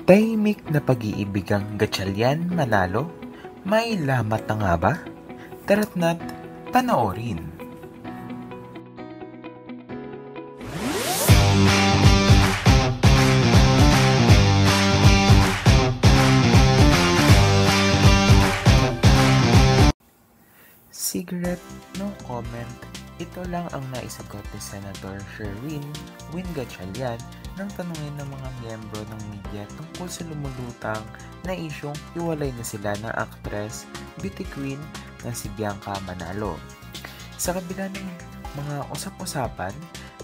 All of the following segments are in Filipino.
Tahimik na pag-iibigang Gatchalian Manalo? May lamat na nga ba? Tara't na't panoorin. Secret, no comment. Ito lang ang naisagot ni Senator Sherwin Gatchalian nang tanungin ng mga miyembro ng media tungkol sa lumulutang na isyong hiwalay na sila ng aktres, beauty queen na si Bianca Manalo. Sa kabila ng mga usap-usapan,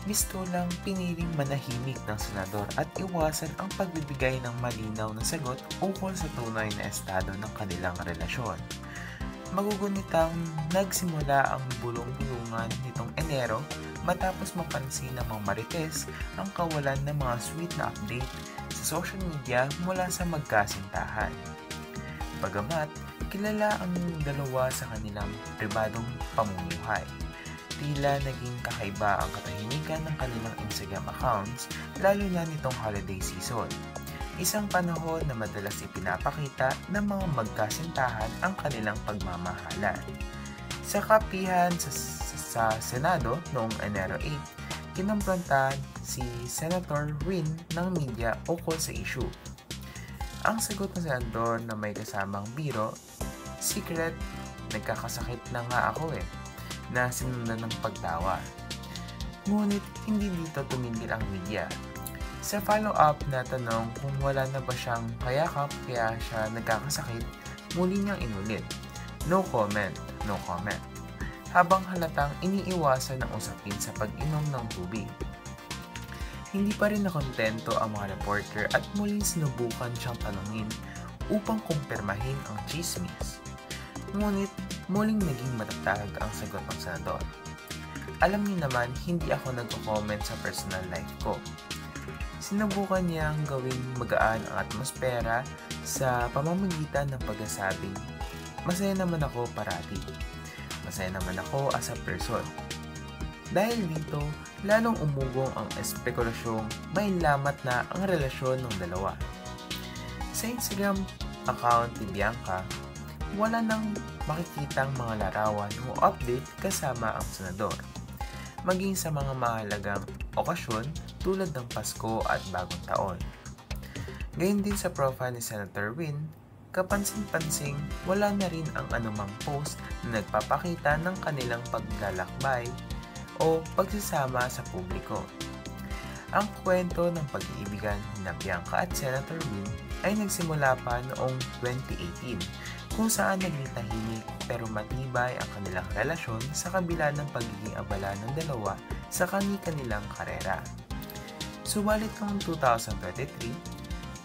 gusto lang piniling manahimik ng senador at iwasan ang pagbibigay ng malinaw na sagot ukol sa tunay na estado ng kanilang relasyon. Magugunitang nagsimula ang bulong-bulungan nitong Enero matapos mapansin ng mga Marites ang kawalan ng mga sweet na update sa social media mula sa magkasintahan. Bagamat kilala ang dalawa sa kanilang pribadong pamumuhay, tila naging kakaiba ang katahimikan ng kanilang Instagram accounts lalo na nitong holiday season. Isang panahon na madalas ipinapakita ng mga magkasintahan ang kanilang pagmamahalan. Sa kapihan sa Senado noong Enero 8, kinomprontahan si Senator Win ng media ukol sa issue. Ang sagot ng senador na may kasamang biro, "Secret, nagkakasakit na nga ako na sinundan ng pagtawa." Ngunit hindi dito tumigil ang media. Sa follow-up na tanong kung wala na ba siyang kayakap kaya siya nagkakasakit, muli niyang inulit, "No comment, no comment." Habang halatang iniiwasan ang usapin sa pag-inom ng tubig. Hindi pa rin nakontento ang mga reporter at muling sinubukan siyang tanungin upang kumpirmahin ang chismis. Ngunit muling naging matatag ang sagot ng senador. "Alam niyo naman, hindi ako nagko-comment sa personal life ko." Sinubukan niyang gawing magaan ang atmosfera sa pamamagitan ng pagkasabing, "Masaya naman ako parati. Masaya naman ako as a person." Dahil dito, lalong umugong ang espekulasyong may lamat na ang relasyon ng dalawa. Sa Instagram account ni Bianca, wala nang makikitang mga larawan o update kasama ang senador. Maging sa mga mahalagang okasyon tulad ng Pasko at Bagong Taon. Gayon din sa profile ni Senator Win, kapansin-pansing wala na rin ang anumang post na nagpapakita ng kanilang paglalakbay o pagsasama sa publiko. Ang kwento ng pag-iibigan ni Bianca at Senator Win ay nagsimula pa noong 2018 kung saan naging tahimik pero matibay ang kanilang relasyon sa kabila ng pagiging abala ng dalawa sa kanilang karera. Subalit noong 2023,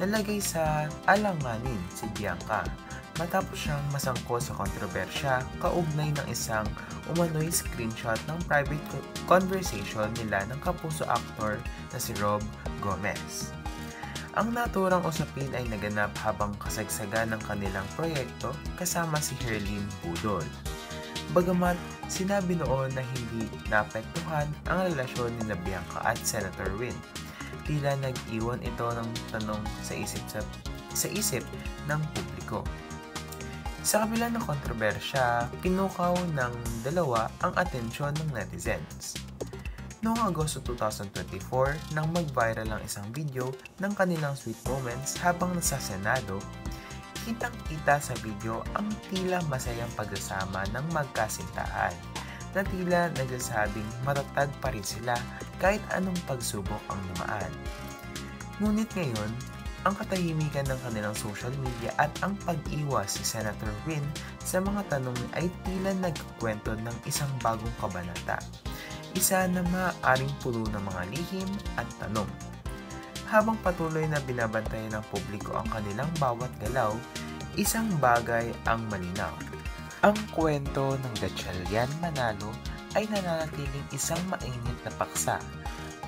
nalagay sa alanganin si Bianca matapos siyang masangkot sa kontrobersya kaugnay ng isang umano'y screenshot ng private conversation nila ng kapuso actor na si Rob Gomez. Ang naturang usapin ay naganap habang kasagsagan ng kanilang proyekto kasama si Herlyn Budol. Bagamat sinabi noon na hindi naapektuhan ang relasyon ni Bianca at Senator Win, tila nag-iwan ito ng tanong sa isip ng publiko. Sa kabila ng kontrobersya, kinukaw ng dalawa ang atensyon ng netizens. Noong Agosto 2024, nang mag-viral ang isang video ng kanilang sweet moments habang nasa Senado, kitang-kita sa video ang tila masayang pagsasama ng magkasintahan na tila nagsasabing matatag pa rin sila kahit anong pagsubok ang dumaan. Ngunit ngayon, ang katahimikan ng kanilang social media at ang pag-iwas si Senator Win sa mga tanong ay tila nagkukwento ng isang bagong kabanata. Isa na maaaring puno ng mga lihim at tanong. Habang patuloy na binabantayan ng publiko ang kanilang bawat galaw, isang bagay ang malinaw. Ang kwento ng Gatchalian Manalo ay nananatiling isang mainit na paksa,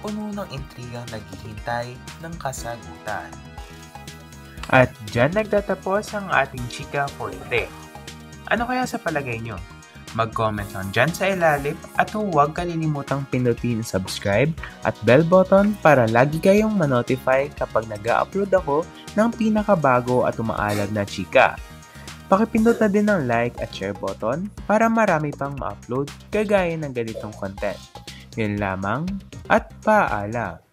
puno ng intrigang naghihintay ng kasagutan. At dyan nagtatapos ang ating chika for today. Ano kaya sa palagay nyo? Mag-comment lang dyan sa ilalim at huwag kalilimutang pindutin subscribe at bell button para lagi kayong manotify kapag nag-upload ako ng pinakabago at umaalab na chika. Pakipindot na din ng like at share button para marami pang ma-upload kagaya ng ganitong content. Yun lamang at paalam!